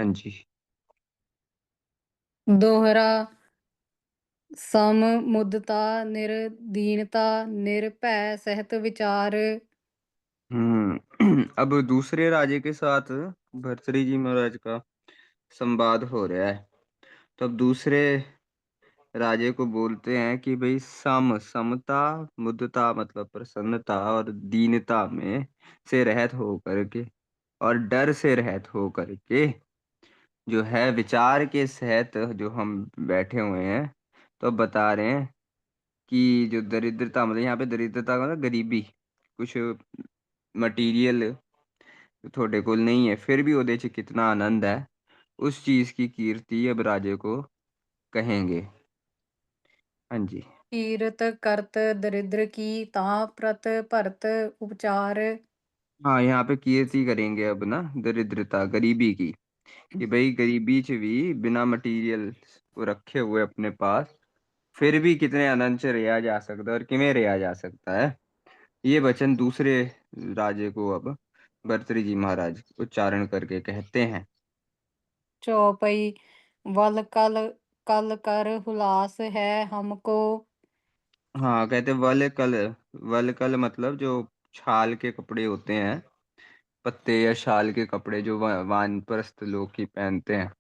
हाँ जी। दोहरा सम मुदता निर्दीनता निर्भय सहित विचार। अब दूसरे राजे के साथ भर्तृहरि जी महाराज का संवाद हो रहा है। तो अब दूसरे राजे को बोलते हैं कि भाई समता मुद्दता मतलब प्रसन्नता और दीनता में से रहित हो करके और डर से रहित हो करके जो है विचार के सहित जो हम बैठे हुए हैं। तो अब बता रहे हैं कि जो दरिद्रता मतलब यहाँ पे दरिद्रता का मतलब गरीबी कुछ मटेरियल ਤੁਹਾਡੇ ਕੋਲ नहीं है फिर भी ਉਹਦੇ 'ਚ कितना आनंद है उस चीज की कीर्ति अब राजे को कहेंगे। हाँ जी। कीरत करत दरिद्र की ता प्रत भरत उपचार। हाँ यहाँ पे कीर्ति करेंगे अब ना दरिद्रता गरीबी की कि भाई गरीबी च भी बिना मटेरियल को रखे हुए अपने पास फिर भी कितने आनंद से रहा जा सकता है और किवें रहा जा सकता है। ये वचन दूसरे राजे को अब भर्तृहरि जी महाराज उच्चारण करके कहते हैं। चौपई वल कल कल कर हुलास है हमको। हाँ कहते वल कल मतलब जो छाल के कपड़े होते हैं पत्ते या शाल के कपड़े जो वानप्रस्थ लोग ही पहनते हैं।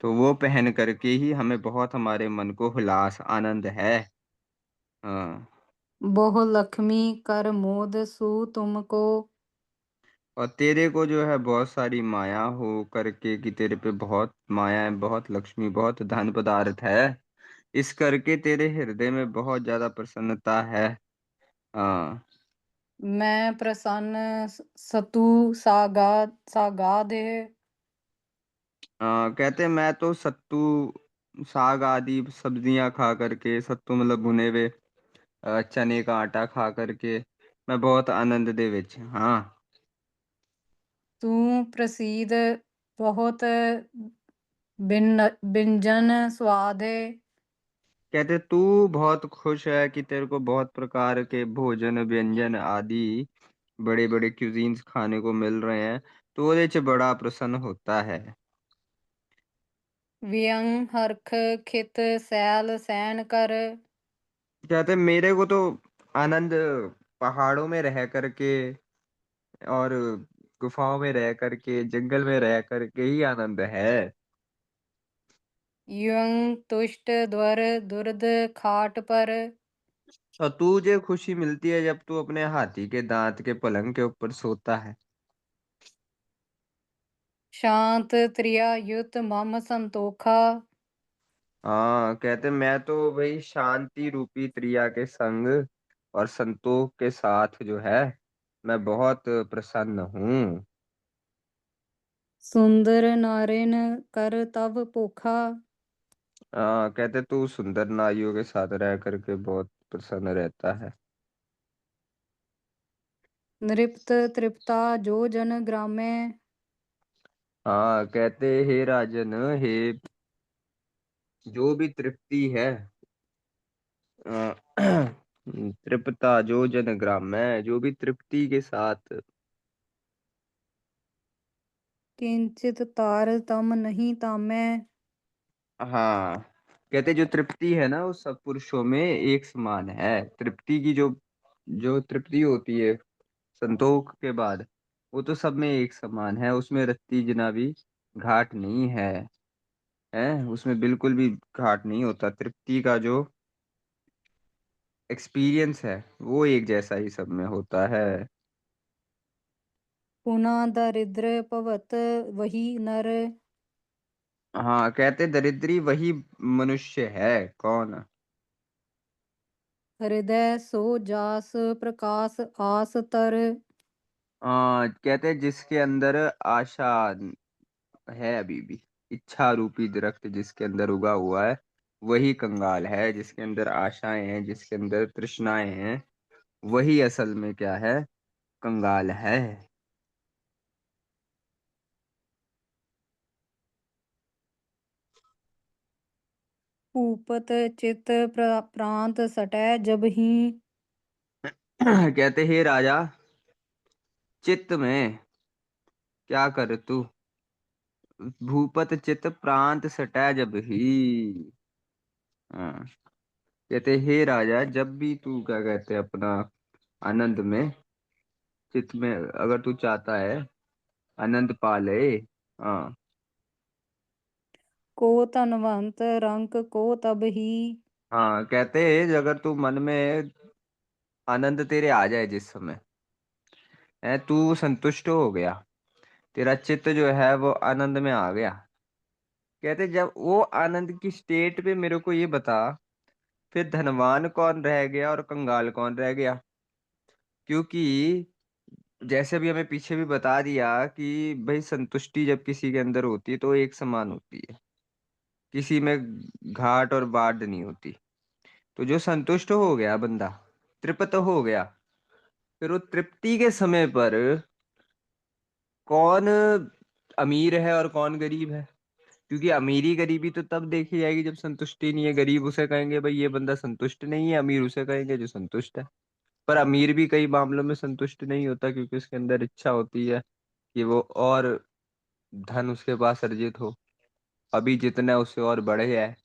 तो वो पहन करके ही हमें बहुत हमारे मन को हुलास आनंद है। हाँ। बोह लक्ष्मी कर मोद सु तुमको। और तेरे को जो है बहुत सारी माया हो करके कि तेरे पे बहुत माया है बहुत लक्ष्मी बहुत धन पदार्थ है इस करके तेरे हृदय में बहुत ज्यादा प्रसन्नता है। हाँ। मैं प्रसन्न सतु सागा सागाधे। कहते मैं तो सत्तू साग आदि सब्जियां खा करके सत्तू मतलब भुने हुए चने का आटा खा करके मैं बहुत आनंद दे विच हाँ। तू प्रसीद बहुत व्यंजन स्वाद है। कहते तू बहुत खुश है कि तेरे को बहुत प्रकार के भोजन व्यंजन आदि बड़े बड़े क्यूजीन्स खाने को मिल रहे हैं तो ਉਹਦੇ ਚ बड़ा प्रसन्न होता है। व्यंग हरख खित सैल सैन कर। कहते मेरे को तो आनंद पहाड़ों में रह करके और गुफाओं में रह करके जंगल में रह करके ही आनंद है। युंग तुष्ट द्वर दुर्द खाट पर। और तुझे खुशी मिलती है जब तू अपने हाथी के दांत के पलंग के ऊपर सोता है। शांत त्रिया युत मम संतोखा। हाँ कहते मैं तो भाई शांति रूपी त्रिया के संग और संतोष के साथ जो है मैं बहुत प्रसन्न हूँ। सुंदर नारिन कर तव पोखा। कहते तू सुंदर नारियों के साथ रह करके बहुत प्रसन्न रहता है। नृप्त तृप्ता जो जन ग्रामे। हाँ कहते हे राजन हे जो भी तृप्ति है अ, तृप्ता जो जन ग्राम में जो भी तृप्ति के साथ। किंचित तार तम नहीं तामै। हाँ कहते जो तृप्ति है ना वो सब पुरुषों में एक समान है तृप्ति की जो जो तृप्ति होती है संतोष के बाद वो तो सब में एक समान है उसमें रत्ती जना भी घाट नहीं है। है उसमें बिल्कुल भी घाट नहीं होता तृप्ति का जो एक्सपीरियंस है वो एक जैसा ही सब में होता है। पुना दरिद्र पवत वही नर। हाँ कहते दरिद्री वही मनुष्य है कौन। हृदय सो जास प्रकाश आस तर। कहते जिसके अंदर आशा है अभी भी इच्छा रूपी दरख्त जिसके अंदर उगा हुआ है वही कंगाल है जिसके अंदर आशाएं हैं जिसके अंदर तृष्णाएं हैं वही असल में क्या है कंगाल है। पूपत चित प्रांत सटै जब ही। कहते हे राजा चित्त में क्या कर तू भूपत चित प्रांत सटै जब ही। हाँ, कहते हे राजा, जब भी तू क्या कहते हैं अपना आनंद में, चित्त में अगर तू चाहता है आनंद पा ले। हाँ। को धनवंत रंक को तब ही। हाँ, कहते हैं अगर तू मन में आनंद तेरे आ जाए, जिस समय है तू संतुष्ट हो गया, तेरा चित्त जो है वो आनंद में आ गया, कहते जब वो आनंद की स्टेट पे मेरे को ये बता, फिर धनवान कौन रह गया और कंगाल कौन रह गया। क्योंकि जैसे भी हमें पीछे भी बता दिया कि भाई संतुष्टि जब किसी के अंदर होती है तो एक समान होती है, किसी में घाट और बाढ़ नहीं होती। तो जो संतुष्ट हो गया बंदा, तृप्त हो गया, फिर वो तृप्ति के समय पर कौन अमीर है और कौन गरीब है। क्योंकि अमीरी गरीबी तो तब देखी जाएगी जब संतुष्टि नहीं है। गरीब उसे कहेंगे भाई ये बंदा संतुष्ट नहीं है, अमीर उसे कहेंगे जो संतुष्ट है। पर अमीर भी कई मामलों में संतुष्ट नहीं होता, क्योंकि उसके अंदर इच्छा होती है कि वो और धन उसके पास अर्जित हो, अभी जितना उससे और बढ़े है।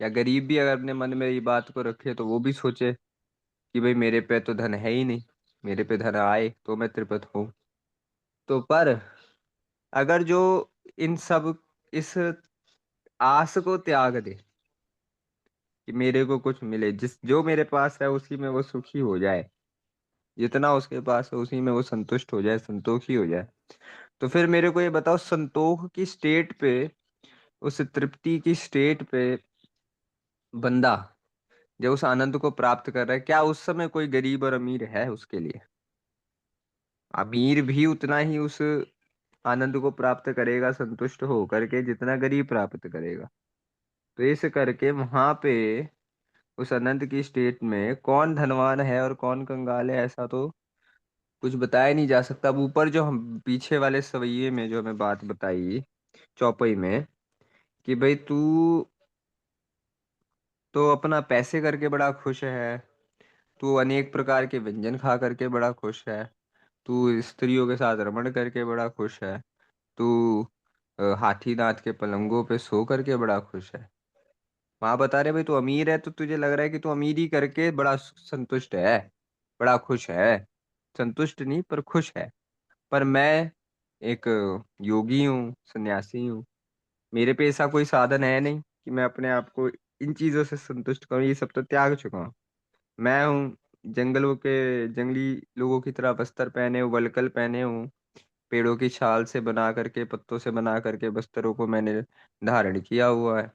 या गरीब भी अगर अपने मन में ये बात को रखे तो वो भी सोचे कि भाई मेरे पे तो धन है ही नहीं, मेरे पे धन आए तो मैं तृप्त हूँ। तो पर अगर जो इन सब इस आस को त्याग दे कि मेरे को कुछ मिले, जिस जो मेरे पास है उसी में वो सुखी हो जाए, जितना उसके पास है उसी में वो संतुष्ट हो जाए, संतोषी हो जाए, तो फिर मेरे को ये बताओ, संतोष की स्टेट पे, उस तृप्ति की स्टेट पे बंदा जब उस आनंद को प्राप्त कर रहा है, क्या उस समय कोई गरीब और अमीर है उसके लिए। अमीर भी उतना ही उस आनंद को प्राप्त करेगा संतुष्ट हो करके जितना गरीब प्राप्त करेगा। तो इस करके वहां पे उस अनंत की स्टेट में कौन धनवान है और कौन कंगाल है, ऐसा तो कुछ बताया नहीं जा सकता। अब ऊपर जो हम पीछे वाले सवैये में जो हमें बात बताई चौपाई में, कि भाई तू तो अपना पैसे करके बड़ा खुश है, तू अनेक प्रकार के व्यंजन खा करके बड़ा खुश है, तू स्त्रियों के साथ रमण करके बड़ा खुश है, तू हाथी दांत के पलंगों पे सो करके बड़ा खुश है। वहां बता रहे भाई तू अमीर है तो तुझे लग रहा है कि तू अमीरी करके बड़ा संतुष्ट है, बड़ा खुश है। संतुष्ट नहीं पर खुश है। पर मैं एक योगी हूँ, सन्यासी हूँ, मेरे पे ऐसा कोई साधन है नहीं कि मैं अपने आप को इन चीजों से संतुष्ट करूँ, ये सब तो त्याग चुका हूँ। मैं हूँ जंगलों के जंगली लोगों की तरह बस्तर पहने हूँ, वलकल पहने हूँ, पेड़ों की छाल से बना करके, पत्तों से बना करके बस्तरों को मैंने धारण किया हुआ है।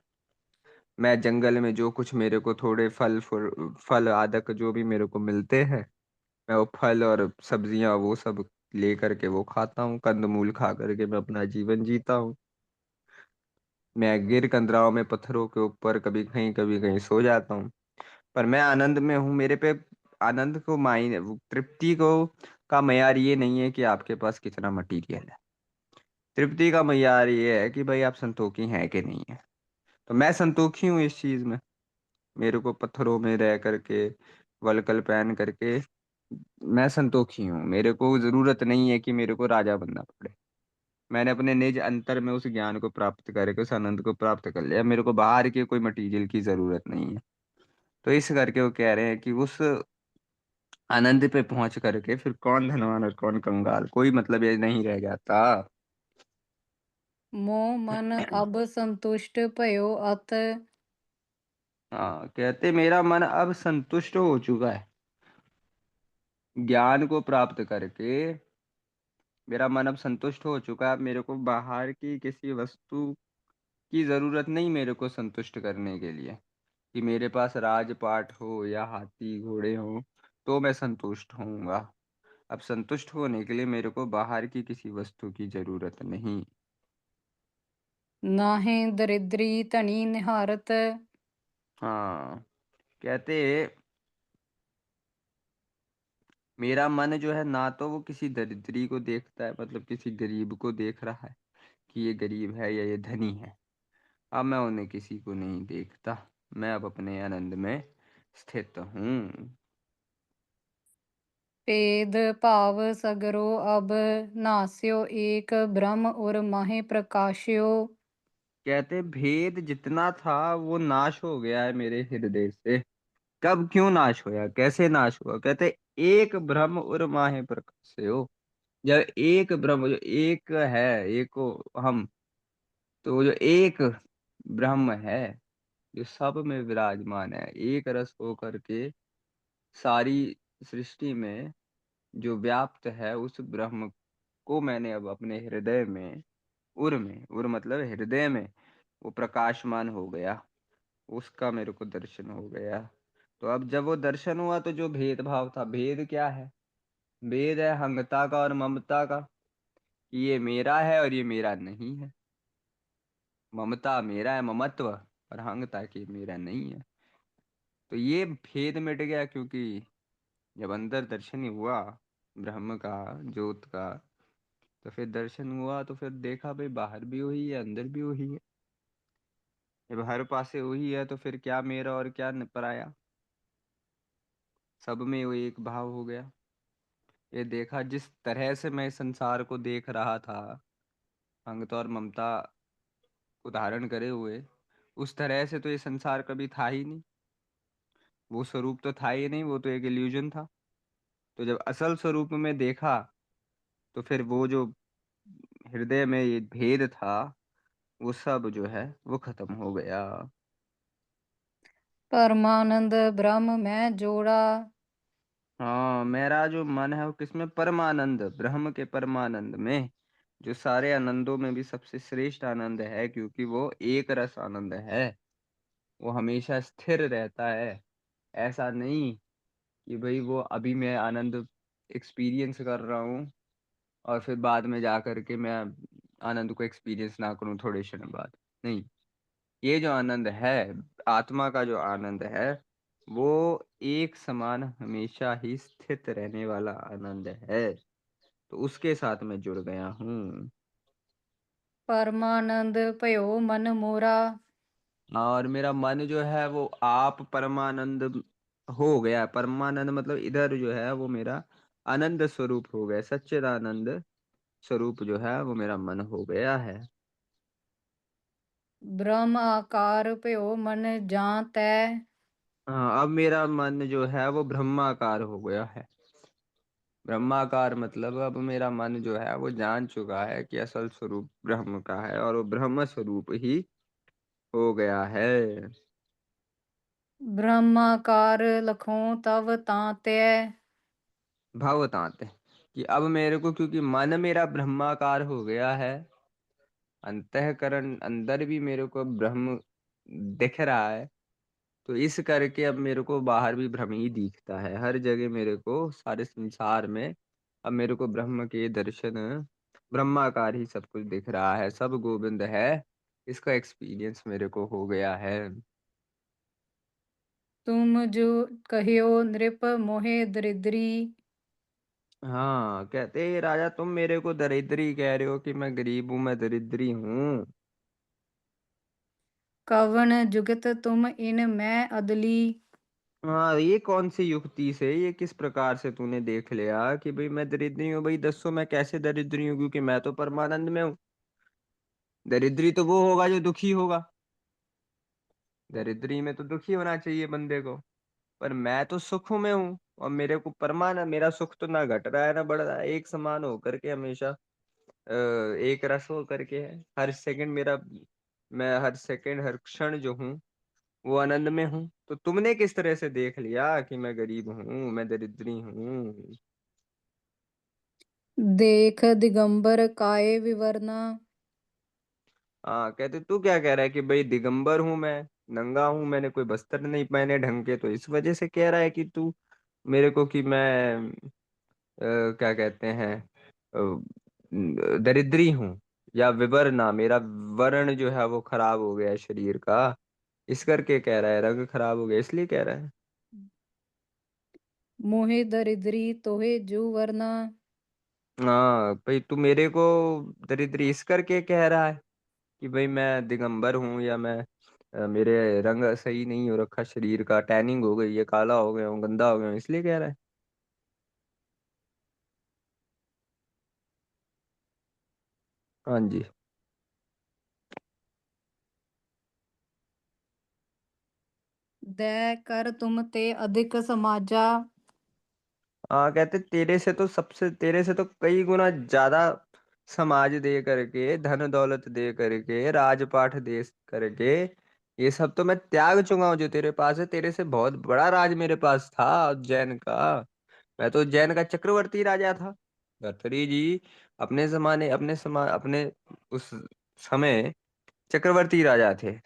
मैं जंगल में जो कुछ मेरे को थोड़े फल आदक जो भी मेरे को मिलते हैं, मैं वो फल और सब्जियां वो सब ले करके वो खाता हूँ, कंदमूल खा करके मैं अपना जीवन जीता हूँ। मैं गिर कंदराओं में पत्थरों के ऊपर कभी कहीं सो जाता हूँ। पर मैं आनंद में हूँ। मेरे पे आनंद को मायने वो तृप्ति को का मयार ये नहीं है कि आपके पास कितना मटेरियल है। तृप्ति का मयार ये है कि भाई आप संतोषी हैं कि नहीं है। तो मैं संतोषी हूँ इस चीज में। मेरे को पत्थरों में रह करके, वलकल पहन करके मैं संतोषी हूँ। मेरे को जरूरत नहीं है कि मेरे को राजा बनना पड़े। मैंने अपने निज अंतर में उस ज्ञान को प्राप्त करके उस आनंद को प्राप्त कर लिया, मेरे को बाहर के कोई मटेरियल की जरूरत नहीं है। तो इस करके वो कह रहे हैं कि उस आनंद पे पहुंच करके फिर कौन धनवान और कौन कंगाल, कोई मतलब ये नहीं रह जाता। मोह मन अब संतुष्ट भयो अत। हाँ, कहते मेरा मन अब संतुष्ट हो चुका है ज्ञान को प्राप्त करके। मेरा मन अब संतुष्ट हो चुका है। अब मेरे को बाहर की किसी वस्तु की जरूरत नहीं मेरे को संतुष्ट करने के लिए, कि मेरे पास राजपाट हो या हाथी घोड़े हो तो मैं संतुष्ट होऊंगा। अब संतुष्ट होने के लिए मेरे को बाहर की किसी वस्तु की जरूरत नहीं। नाहीं दरिद्री धनी निहारत। हाँ, कहते मेरा मन जो है ना तो वो किसी दरिद्री को देखता है, मतलब किसी गरीब को देख रहा है कि ये गरीब है या ये धनी है। अब मैं उन्हें किसी को नहीं देखता। मैं अब अपने आनंद में स्थित हूँ। भेद भाव सगरो अब, नास्यो एक ब्रह्म और माहे प्रकाश्यो। कहते भेद जितना था वो नाश हो गया है मेरे हृदय से। कब, क्यों नाश होया, कैसे नाश हुआ? कहते एक ब्रह्म और माहे प्रकाश से हो। जब एक ब्रह्म जो एक है, एको हम, तो वो जो एक ब्रह्म है जो सब में विराजमान है, एक रस होकर के सारी सृष्टि में जो व्याप्त है, उस ब्रह्म को मैंने अब अपने हृदय में, उर मतलब हृदय में, वो प्रकाशमान हो गया। उसका मेरे को दर्शन हो गया। तो अब जब वो दर्शन हुआ तो जो भेदभाव था, भेद क्या है? भेद है अहंता का और ममता का, कि ये मेरा है और ये मेरा नहीं है। ममता मेरा है, ममत्व, और अहंता कि मेरा नहीं है। तो ये भेद मिट गया, क्योंकि जब अंदर दर्शन ही हुआ ब्रह्म का, ज्योत का, तो फिर दर्शन हुआ तो फिर देखा भाई बाहर भी वही है, अंदर भी वही है। जब हर पासे वही है तो फिर क्या मेरा और क्या पराया, सब में वो एक भाव हो गया। ये देखा जिस तरह से मैं संसार को देख रहा था, अंगत और ममता उदाहरण करे हुए, उस तरह से तो ये संसार कभी था ही नहीं। वो स्वरूप तो था ही नहीं, वो तो एक इल्यूजन था। तो जब असल स्वरूप में देखा, तो फिर वो जो हृदय में ये भेद था, वो सब जो है वो खत्म हो गया। परमानंद ब्रह्म में जोड़ा। हाँ, मेरा जो मन है वो किसमें? परमानंद, ब्रह्म के परमानंद में, जो सारे आनंदों में भी सबसे श्रेष्ठ आनंद है, क्योंकि वो एक रस आनंद है। वो हमेशा स्थिर रहता है। ऐसा नहीं कि भाई वो अभी मैं आनंद एक्सपीरियंस कर रहा हूँ और फिर बाद में जा कर के मैं आनंद को एक्सपीरियंस ना करूँ थोड़े क्षण बाद। नहीं, ये जो आनंद है, आत्मा का जो आनंद है, वो एक समान हमेशा ही स्थित रहने वाला आनंद है। तो उसके साथ मैं जुड़ गया हूँ। परमानंद भयो मन मोरा। और मेरा मन जो है वो आप परमानंद हो गया। परमानंद मतलब इधर जो है वो मेरा आनंद स्वरूप हो गया, सच्चिदानंद स्वरूप जो है वो मेरा मन हो गया है। ब्रह्म आकार भयो मन जान तै। हाँ, अब मेरा मन जो है वो ब्रह्माकार हो गया है। ब्रह्माकार मतलब अब मेरा मन जो है वो जान चुका है कि असल स्वरूप ब्रह्म का है, और वो ब्रह्म स्वरूप ही हो गया है। ब्रह्माकार लखों तव तांत्य। भवताते, कि अब मेरे को, क्योंकि मन मेरा ब्रह्माकार हो गया है, अंतःकरण अंदर भी मेरे को ब्रह्म दिख रहा है, तो इस करके अब मेरे को बाहर भी ब्रह्म ही दिखता है। हर जगह मेरे को, सारे संसार में अब मेरे को ब्रह्म के दर्शन, ब्रह्माकार ही सब कुछ दिख रहा है, सब गोविंद है। इसका एक्सपीरियंस मेरे को हो गया है। तुम जो कहियो नृप मोहे दरिद्री। हाँ, कहते हैं राजा तुम मेरे को दरिद्री कह रहे हो कि मैं गरीब हूँ, मैं दरिद्री हूँ। कवन जुगत तुम इन मैं अदली। हाँ, ये कौन सी युक्ति से, ये किस प्रकार से तूने देख लिया कि भाई मैं दरिद्री हूँ? भाई दसो मैं कैसे दरिद्री हूँ, क्योंकि मैं तो परमानंद में हूँ। दरिद्री तो वो होगा जो दुखी होगा। दरिद्री में तो दुखी होना चाहिए बंदे को। पर मैं तो सुख में हूँ, और मेरे को परमानंद, मेरा सुख तो ना घट रहा है ना बढ़ रहा है, एक समान होकर के हमेशा एक रस हो करके है। हर सेकंड मेरा, मैं हर सेकंड हर क्षण जो हूँ वो आनंद में हूँ। तो तुमने किस तरह से देख लिया कि मैं गरीब हूँ, मैं दरिद्री हूँ? देख दिगंबर काय विवरना। हाँ, कहते तू क्या कह रहा है कि भाई दिगंबर हूँ मैं, नंगा हूँ, मैंने कोई वस्त्र नहीं पहने ढंग के, तो इस वजह से कह रहा है कि तू मेरे को कि मैं क्या कहते हैं, दरिद्री हूँ, या विवरना, मेरा वर्ण जो है वो खराब हो गया है शरीर का, इस करके कह रहा है, रंग खराब हो गया इसलिए कह रहा है। मोहे दरिद्री तोहे जू वरना। हाँ भाई, तू मेरे को दरिद्री इस करके कह रहा है कि भाई मैं दिगंबर हूँ, या मैं मेरे रंग सही नहीं हो रखा, शरीर का टैनिंग हो गई है, काला हो गया हूँ, गंदा हो गया हूँ, इसलिए कह रहा है। हाँ जी। दया कर तुम ते अधिक समाजा। हाँ, कहते तेरे से तो कई गुना ज्यादा समाज दे करके, धन दौलत दे करके, राजपाट दे करके, ये सब तो मैं त्याग चुका हूँ जो तेरे पास है। तेरे से बहुत बड़ा राज मेरे पास था उज्जैन का। मैं तो उज्जैन का चक्रवर्ती राजा था। भर्तरी जी अपने उस समय चक्रवर्ती राजा थे।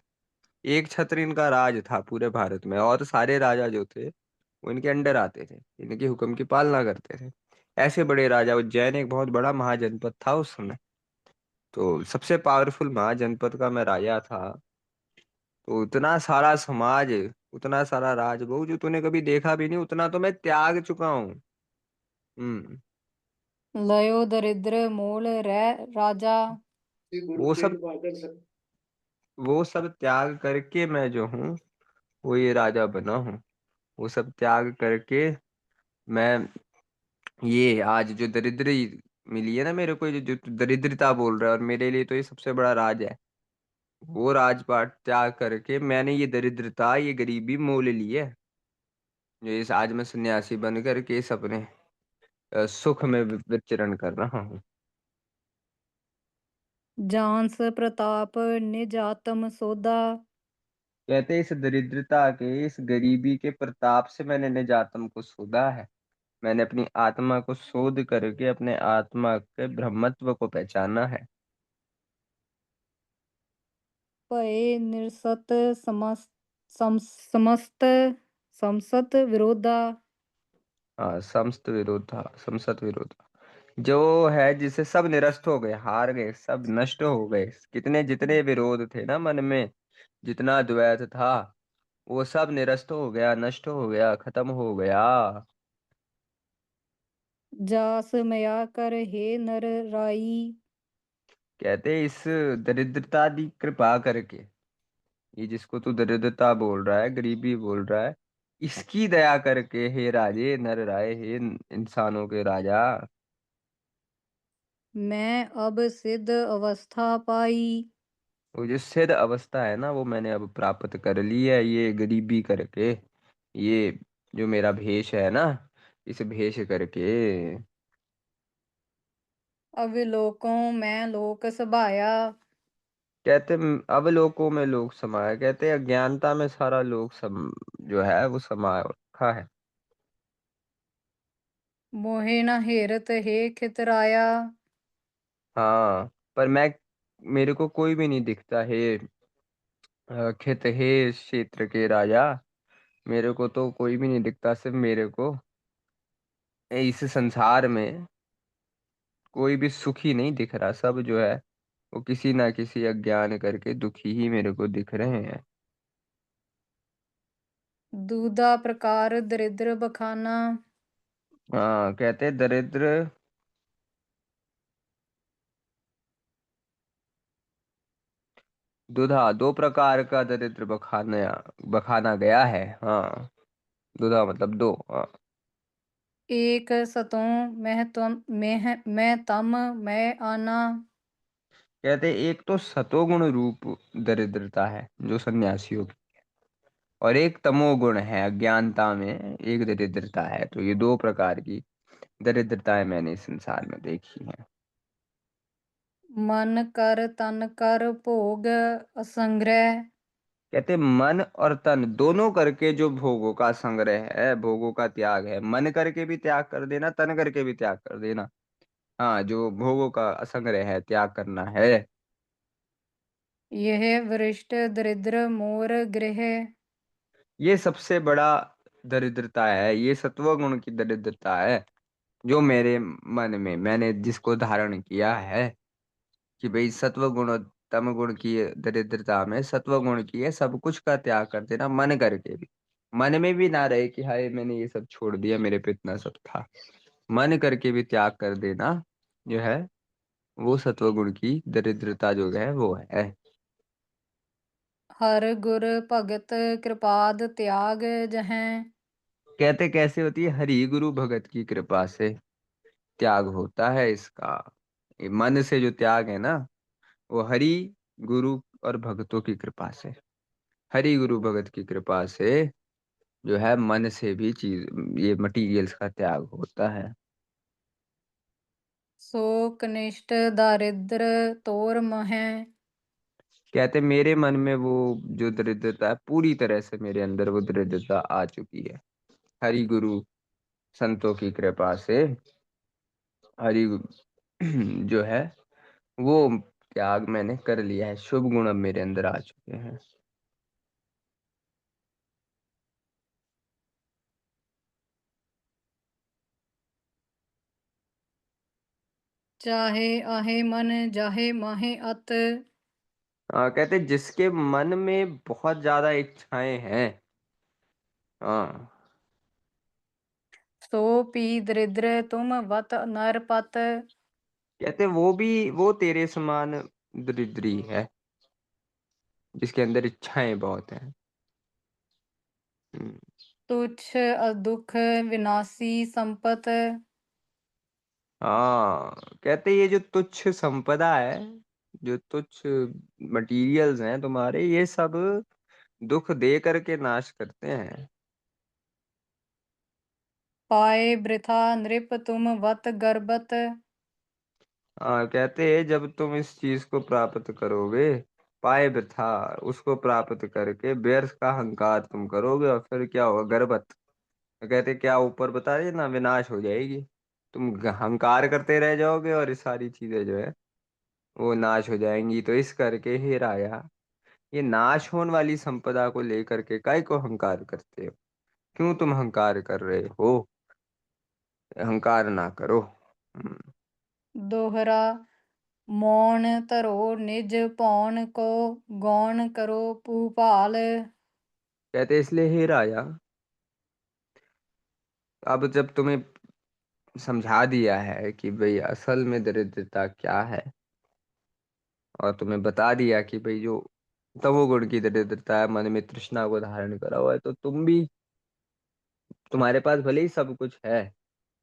एक छत्र इनका राज था पूरे भारत में, और सारे राजा जो थे वो इनके अंडर आते थे, इनके हुक्म की पालना करते थे। ऐसे बड़े राजा, उज्जैन एक बहुत बड़ा महाजनपद था उस समय। तो सबसे पावरफुल महाजनपद का मैं राजा था। तो उतना सारा समाज, उतना सारा राजभोग जो तूने कभी देखा भी नहीं, उतना तो मैं त्याग चुका हूँ। हम्म। लयो दरिद्र मूल रह राजा। वो सब वो सब त्याग करके मैं जो हूँ वो ये राजा बना हूँ। वो सब त्याग करके मैं ये आज जो दरिद्री मिली है ना मेरे को, जो तू दरिद्रता बोल रहा है, और मेरे लिए तो ये सबसे बड़ा राज है। वो राजपाट त्याग करके मैंने ये दरिद्रता, ये गरीबी मोल ली है। जो इस आज मैं सन्यासी बन करके इस अपने सुख में विचरण कर रहा हूँ। जांस प्रताप निज आत्म सोधा। कहते इस दरिद्रता के, इस गरीबी के प्रताप से मैंने निज आत्म को शोधा है। मैंने अपनी आत्मा को शोध करके अपने आत्मा के ब्रह्मत्व को पहचाना है। भय निरसत समस्त समसत विरोधा। हाँ, समस्त विरोधा। जो है जिसे सब निरस्त हो गए, हार गए, सब नष्ट हो गए। कितने जितने विरोध थे ना मन में, जितना द्वैत था, वो सब निरस्त हो गया, नष्ट हो गया, खत्म हो गया। जास मया कर हे नर राई। कहते इस दरिद्रता की कृपा करके, ये जिसको तू दरिद्रता बोल रहा है, गरीबी बोल रहा है, इसकी दया करके हे राजे नर राय, हे इंसानों के राजा। मैं अब सिद्ध अवस्था पाई। वो जो सिद्ध अवस्था है ना, वो मैंने अब प्राप्त कर ली है, ये गरीबी करके, ये जो मेरा भेष है ना, इस भेष करके। अविलोकों मैं लोक सभाया। कहते अब लोकों में लोग समाया, कहते अज्ञानता में सारा लोग जो है वो समा रखा है। मोहे न हेरत हे खितराया। हाँ, पर मैं, मेरे को कोई भी नहीं दिखता हे खित, हे क्षेत्र के राजा। मेरे को तो कोई भी नहीं दिखता, सिर्फ मेरे को इस संसार में कोई भी सुखी नहीं दिख रहा। सब जो है वो किसी ना किसी अज्ञान करके दुखी ही मेरे को दिख रहे हैं। दूधा प्रकार दरिद्र बखाना। हाँ, कहते दरिद्र दुधा, दो प्रकार का दरिद्र बखाना गया है। हाँ, दुधा मतलब दो। हाँ, एक सतों मैं तम मैं आना। कहते एक तो सतोगुण रूप दरिद्रता है जो सन्यासियों की, और एक तमोगुण है अज्ञानता में, एक दरिद्रता है। तो ये दो प्रकार की दरिद्रताएं मैंने इस संसार में देखी हैं। मन कर तन कर भोग असंग्रह। कहते मन और तन दोनों करके जो भोगों का संग्रह है, भोगों का त्याग है, मन करके भी त्याग कर देना, तन करके भी त्याग कर देना। हाँ, जो भोगों का असंग्रह है, त्याग करना है। यह वरिष्ठ दरिद्र मोर गृह। ये सबसे बड़ा दरिद्रता है, ये सत्वगुण की दरिद्रता है जो मेरे मन में मैंने जिसको धारण किया है, कि भाई सत्व गुण और तम गुण की दरिद्रता में सत्व गुण की है सब कुछ का त्याग कर देना, मन करके भी। मन में भी ना रहे कि हाय मैंने ये सब छोड़ दिया, मेरे पे इतना सब था। मन करके भी त्याग कर देना जो है, वो सत्व गुण की दरिद्रता जो है वो है। हर गुर भगत कृपाद त्याग जहें। कहते कैसे होती है, हरि गुरु भगत की कृपा से त्याग होता है इसका। ये मन से जो त्याग है ना, वो हरि गुरु और भक्तों की कृपा से, हरि गुरु भगत की कृपा से जो है मन से भी चीज, ये मटीरियल्स का त्याग होता है। सो कनिष्ठ दारिद्र तोर मह। कहते मेरे मन में वो जो दरिद्रता है, पूरी तरह से मेरे अंदर वो दरिद्रता आ चुकी है। हरि गुरु संतों की कृपा से हरि जो है वो त्याग मैंने कर लिया है, शुभ गुण अब मेरे अंदर आ चुके हैं। चाहे आहे मन जाहे माहे अत। हाँ, कहते जिसके मन में बहुत ज्यादा इच्छाएं हैं, हाँ, सो पी दरिद्र तुम वत नर पत। कहते वो तेरे समान दरिद्री है, जिसके अंदर इच्छाएं बहुत हैं। हम्म, तुच्छ दुख विनाशी संपत। हाँ, कहते ये जो तुच्छ संपदा है, जो तुच्छ मटेरियल्स हैं तुम्हारे, ये सब दुख दे करके नाश करते हैं। पाए वृथा नृप तुम वत गर्भत। हाँ, कहते हैं जब तुम इस चीज को प्राप्त करोगे, पाए वृथा, उसको प्राप्त करके व्यर्थ का अहंकार तुम करोगे, और फिर क्या होगा, गर्भत। तो कहते क्या ऊपर बता रहे ना, विनाश हो जाएगी। तुम अहंकार करते रह जाओगे और ये सारी चीजें जो है वो नाश हो जाएंगी। तो इस करके हे राया, ये नाश होने वाली संपदा को लेकर के काय को अहंकार करते हो? क्यों तुम अहंकार कर रहे हो? अहंकार ना करो। दोहरा मौन धरो निज पौन को गौण करो पूपाल। कहते इसलिए हे राजा, अब जब तुम्हें समझा दिया है कि भाई असल में दरिद्रता क्या है, और तुम्हें बता दिया कि भाई जो तमोगुण की दरिद्रता है, मन में तृष्णा को धारण करा हुआ है, तो तुम भी, तुम्हारे पास भले ही सब कुछ है,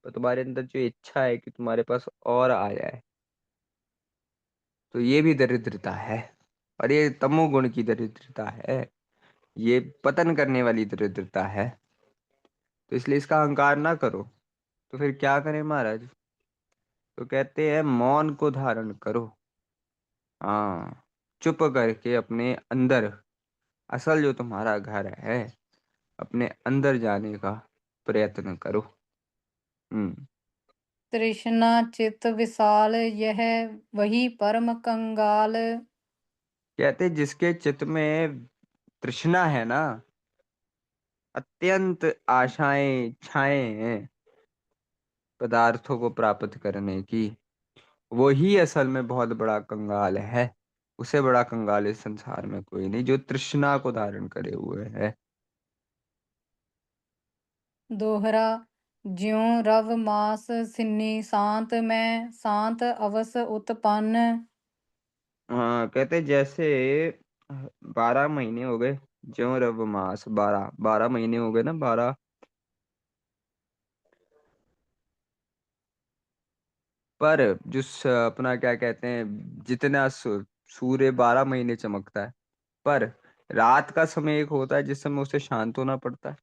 पर तुम्हारे अंदर जो इच्छा है कि तुम्हारे पास और आ जाए, तो ये भी दरिद्रता है। और ये तमोगुण की दरिद्रता है, ये पतन करने वाली दरिद्रता है। तो इसलिए इसका अहंकार ना करो। तो फिर क्या करें महाराज? तो कहते हैं मौन को धारण करो। हाँ, चुप करके अपने अंदर, असल जो तुम्हारा घर है, अपने अंदर जाने का प्रयत्न करो। हम्म। तृष्णा चित विशाल यह वही परम कंगाल। कहते जिसके चित्त में तृष्णा है ना, अत्यंत आशाएं इच्छाएं हैं पदार्थों को प्राप्त करने की, वो ही असल में बहुत बड़ा कंगाल है। उसे बड़ा कंगाल इस संसार में कोई नहीं, जो तृष्णा को धारण करे हुए है। दोहरा ज्यों रव मास सिन्नी शांत में शांत अवस उत्पन्न। हाँ, कहते जैसे 12 महीने हो गए, ज्यों रव मास, 12 12 महीने हो गए ना, 12। पर जो अपना क्या कहते हैं, जितना सूर्य 12 महीने चमकता है, पर रात का समय एक होता है जिस समय उसे शांत होना पड़ता है।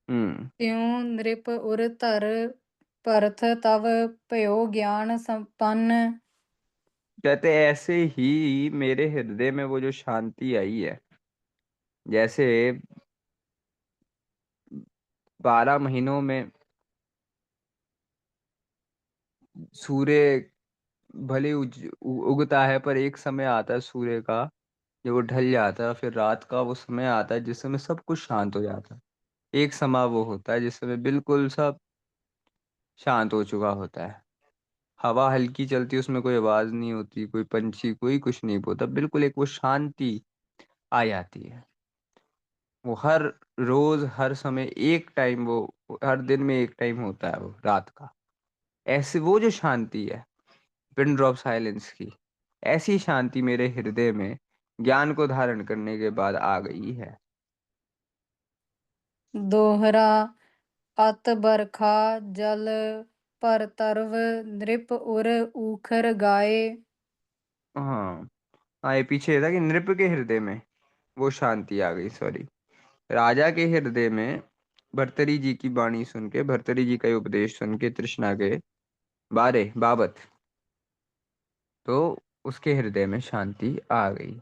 हम्म। त्यों नृप उर धर परथ तव पयो ज्ञान संपन्न। कहते ऐसे ही मेरे हृदय में वो जो शांति आई है, जैसे 12 महीनों में सूर्य भले उगता है, पर एक समय आता है सूर्य का जब वो ढल जाता है, फिर रात का वो समय आता है जिस समय सब कुछ शांत हो जाता है। एक समा वो होता है जिस समय बिल्कुल सब शांत हो चुका होता है। हवा हल्की चलती है, उसमें कोई आवाज नहीं होती, कोई पंछी कोई कुछ नहीं बोलता, बिल्कुल एक वो शांति आ जाती है। वो हर रोज हर समय एक टाइम, वो हर दिन में एक टाइम होता है वो रात का। ऐसे वो जो शांति है, पिन ड्रॉप साइलेंस की, ऐसी शांति मेरे हृदय में ज्ञान को धारण करने के बाद आ गई है। दोहरा अत बरखा जल पर तरव नृप उर ऊखर गाए। हाँ, हाँ, ये पीछे था कि नृप के हृदय में वो शांति आ गई, सॉरी। राजा के हृदय में भर्तरी जी की वाणी सुन के, भर्तरी जी का ये उपदेश सुन के तृष्णा के बारे बाबत, तो उसके हृदय में शांति आ गई।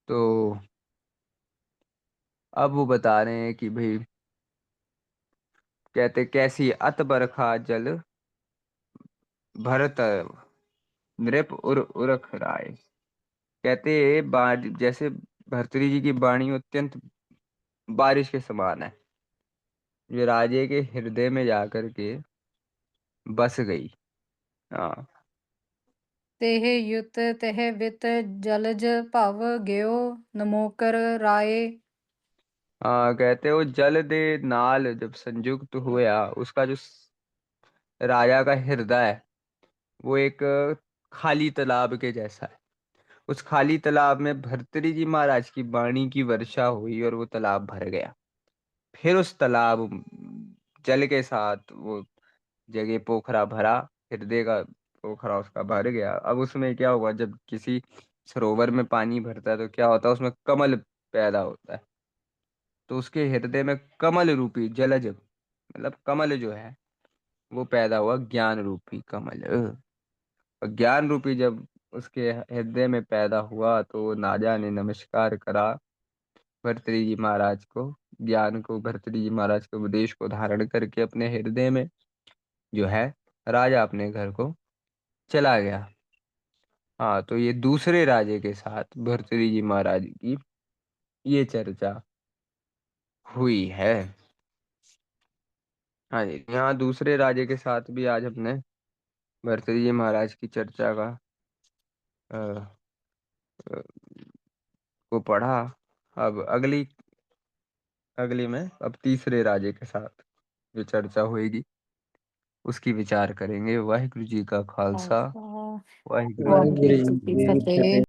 तो अब वो बता रहे हैं कि भाई, कहते कैसी अत बरखा जल भरत नृप उर उरख राय। कहते जैसे भर्तरी जी की वाणी अत्यंत बारिश के समान है, जो राजे के हृदय में जाकर के बस गई। हाँ। तेह युत तेह वित जलज भव गयो नमोकर राय। हाँ, कहते वो जल दे नाल जब संयुक्त हुआ, उसका जो राजा का हृदय है, वो एक खाली तालाब के जैसा है। उस खाली तालाब में भर्तरी जी महाराज की वाणी की वर्षा हुई और वो तालाब भर गया। फिर उस तालाब जल के साथ वो जगह पोखरा भरा, हृदय का पोखरा उसका भर गया। अब उसमें क्या हुआ, जब किसी सरोवर में पानी भरता है तो क्या होता है, उसमें कमल पैदा होता है। तो उसके हृदय में कमल रूपी जलज, मतलब कमल जो है वो पैदा हुआ, ज्ञान रूपी कमल। और ज्ञान रूपी जब उसके हृदय में पैदा हुआ तो नाजा ने नमस्कार करा भर्तरी जी महाराज को। ज्ञान को, भर्तरी जी महाराज के उपदेश को धारण करके अपने हृदय में जो है, राजा अपने घर को चला गया। हाँ, तो ये दूसरे राजे के साथ भर्तरी जी महाराज की ये चर्चा हुई है। हाँ जी, यहाँ दूसरे राजे के साथ भी आज हमने भर्तरी जी महाराज की चर्चा का अ, अ, को पढ़ा। अब अगली अगली में अब तीसरे राजे के साथ जो चर्चा होगी उसकी विचार करेंगे। वाहिगुरु जी का खालसा, खालसा वाहिगुरु जी की वाहिगुरू फतेह। जी की फतेह।